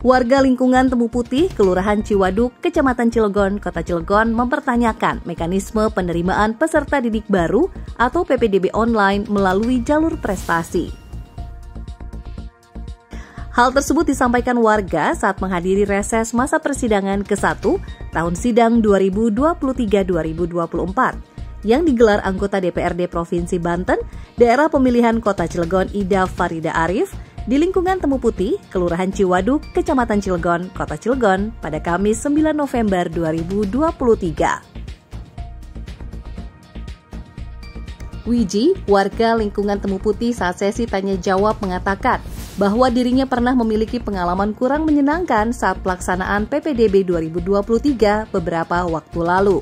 Warga lingkungan Temu Putih, Kelurahan Ciwaduk, Kecamatan Cilegon, Kota Cilegon mempertanyakan mekanisme penerimaan peserta didik baru atau PPDB online melalui jalur prestasi. Hal tersebut disampaikan warga saat menghadiri reses masa persidangan ke-1 tahun sidang 2023-2024 yang digelar anggota DPRD Provinsi Banten, daerah pemilihan Kota Cilegon Ida Farida Arif, di lingkungan Temu Putih, Kelurahan Ciwaduk, Kecamatan Cilegon, Kota Cilegon, pada Kamis 9 November 2023. Wiji, warga lingkungan Temu Putih saat sesi tanya jawab mengatakan bahwa dirinya pernah memiliki pengalaman kurang menyenangkan saat pelaksanaan PPDB 2023 beberapa waktu lalu.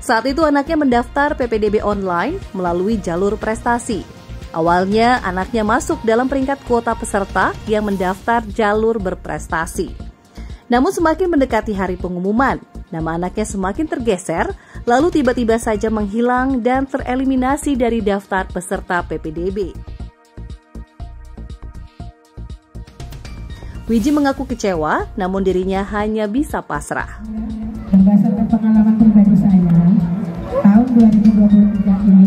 Saat itu anaknya mendaftar PPDB online melalui jalur prestasi. Awalnya, anaknya masuk dalam peringkat kuota peserta yang mendaftar jalur berprestasi. Namun semakin mendekati hari pengumuman, nama anaknya semakin tergeser, lalu tiba-tiba saja menghilang dan tereliminasi dari daftar peserta PPDB. Wiji mengaku kecewa, namun dirinya hanya bisa pasrah. Berdasarkan pengalaman pribadi saya, tahun 2023 ini,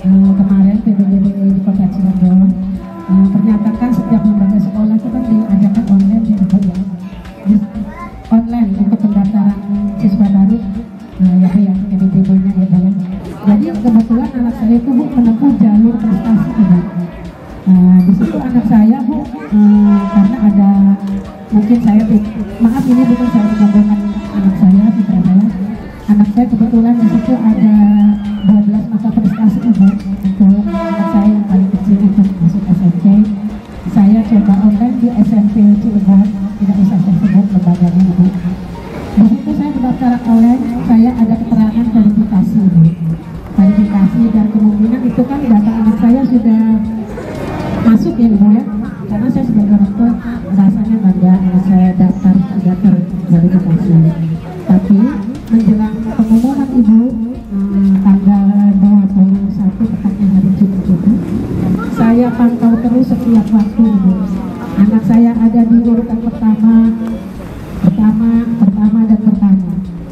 kemarin PPDB di Kota Cilegon ternyatakan setiap lembaga sekolah itu kan diadakan online online untuk pendaftaran siswa baru yang PPDB-nya ya. Jadi kebetulan anak saya itu menempuh jalur prestasi di situ anak saya karena ada mungkin saya maaf ini bukan saya menggabungkan anak saya, putra saya. Anak saya kebetulan di situ ada 12 masa prestasi untuk anak saya yang paling kecil itu masuk SMP. Saya coba online di SMP Cilegon, tidak usah saya sebut lembaganya Ibu. Di situ saya mendaftar online, saya ada keterangan verifikasi dan kemungkinan itu kan data anak saya sudah masuk ya Ibu ya. Karena saya sebagai orang tua rasanya bangga saya daftar sudah terverifikasi. Tapi menjelang pengumuman Ibu tanggal 21 tepatnya hari Jumat, saya pantau terus setiap waktu Ibu. Anak saya ada di urutan pertama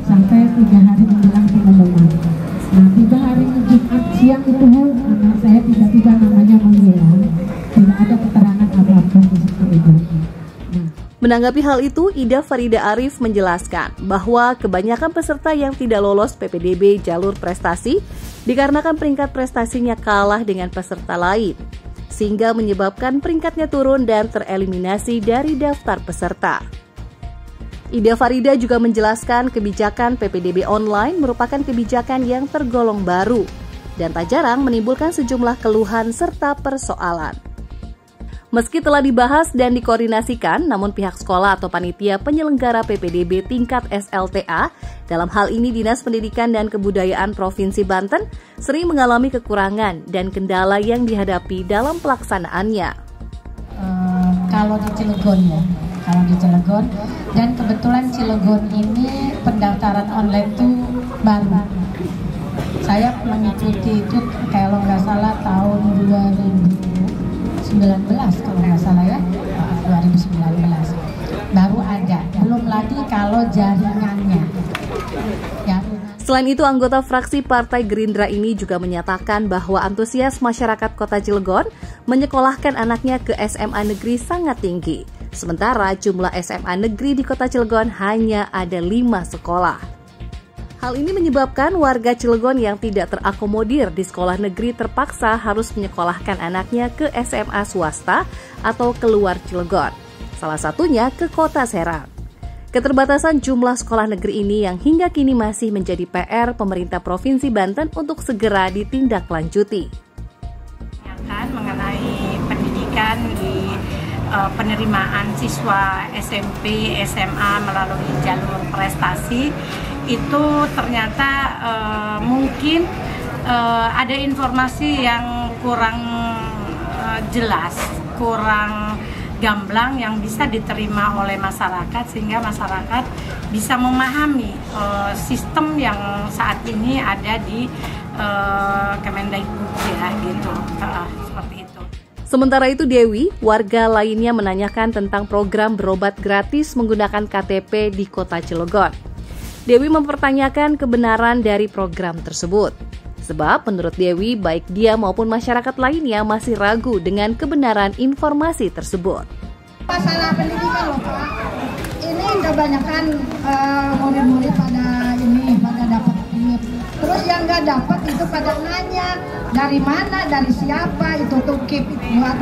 sampai 3 hari menjelang pengumuman. Nah 3 hari Jumat siang itu anak saya tiba-tiba namanya menghilang, tidak ada keterangan apapun di situ Ibu. Menanggapi hal itu, Ida Farida Arif menjelaskan bahwa kebanyakan peserta yang tidak lolos PPDB jalur prestasi dikarenakan peringkat prestasinya kalah dengan peserta lain, sehingga menyebabkan peringkatnya turun dan tereliminasi dari daftar peserta. Ida Farida juga menjelaskan kebijakan PPDB online merupakan kebijakan yang tergolong baru dan tak jarang menimbulkan sejumlah keluhan serta persoalan. Meski telah dibahas dan dikoordinasikan, namun pihak sekolah atau panitia penyelenggara PPDB tingkat SLTA, dalam hal ini Dinas Pendidikan dan Kebudayaan Provinsi Banten, sering mengalami kekurangan dan kendala yang dihadapi dalam pelaksanaannya. Kalau di Cilegon, dan kebetulan Cilegon ini pendaftaran online itu baru. Saya mengikuti itu kalau nggak salah tahun 2019 kalau nggak salah ya, 2019 baru ada, belum lagi kalau jaringannya. Selain itu, anggota fraksi Partai Gerindra ini juga menyatakan bahwa antusias masyarakat Kota Cilegon menyekolahkan anaknya ke SMA negeri sangat tinggi. Sementara jumlah SMA negeri di Kota Cilegon hanya ada 5 sekolah. Hal ini menyebabkan warga Cilegon yang tidak terakomodir di sekolah negeri terpaksa harus menyekolahkan anaknya ke SMA swasta atau keluar Cilegon, salah satunya ke Kota Serang. Keterbatasan jumlah sekolah negeri ini yang hingga kini masih menjadi PR pemerintah Provinsi Banten untuk segera ditindaklanjuti. Mengenai pendidikan di penerimaan siswa SMP, SMA melalui jalur prestasi, itu ternyata mungkin ada informasi yang kurang jelas, kurang gamblang yang bisa diterima oleh masyarakat sehingga masyarakat bisa memahami sistem yang saat ini ada di Kemendikbud ya gitu, seperti itu. Sementara itu Dewi, warga lainnya menanyakan tentang program berobat gratis menggunakan KTP di Kota Cilegon. Dewi mempertanyakan kebenaran dari program tersebut. Sebab menurut Dewi, baik dia maupun masyarakat lainnya masih ragu dengan kebenaran informasi tersebut. Masalah pendidikan loh Pak, ini kebanyakan murid-murid pada dapat duit. Terus yang nggak dapat itu pada nanya dari mana, dari siapa itu tukip buat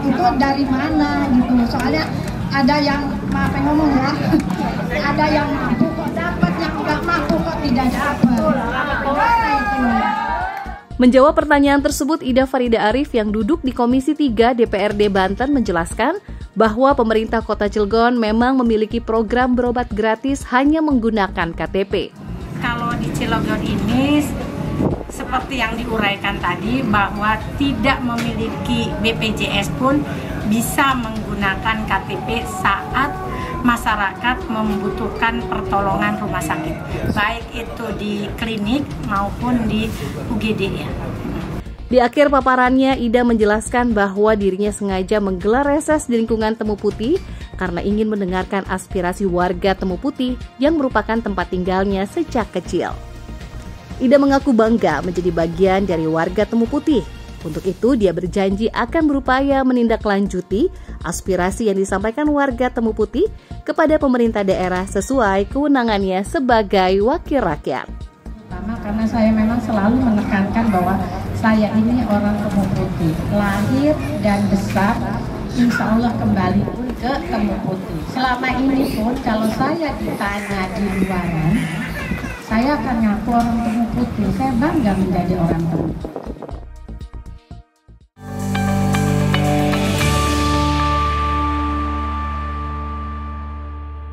itu dari mana gitu. Soalnya ada yang maaf ngomong ya, ada yang mampu kok dapat, yang nggak mampu kok tidak dapat. Menjawab pertanyaan tersebut, Ida Farida Arif yang duduk di Komisi 3 DPRD Banten menjelaskan bahwa pemerintah Kota Cilegon memang memiliki program berobat gratis hanya menggunakan KTP. Kalau di Cilegon ini seperti yang diuraikan tadi bahwa tidak memiliki BPJS pun bisa menggunakan KTP saat masyarakat membutuhkan pertolongan rumah sakit, baik itu di klinik maupun di UGD ya. Di akhir paparannya, Ida menjelaskan bahwa dirinya sengaja menggelar reses di lingkungan Temu Putih karena ingin mendengarkan aspirasi warga Temu Putih yang merupakan tempat tinggalnya sejak kecil. Ida mengaku bangga menjadi bagian dari warga Temu Putih. Untuk itu, dia berjanji akan berupaya menindaklanjuti aspirasi yang disampaikan warga Temu Putih kepada pemerintah daerah sesuai kewenangannya sebagai wakil rakyat. Karena saya memang selalu menekankan bahwa saya ini orang Temu Putih, lahir dan besar, insya Allah kembali pun ke Temu Putih. Selama ini pun kalau saya ditanya di luaran, saya akan ngaku orang Temu Putih, saya bangga menjadi orang Temu Putih.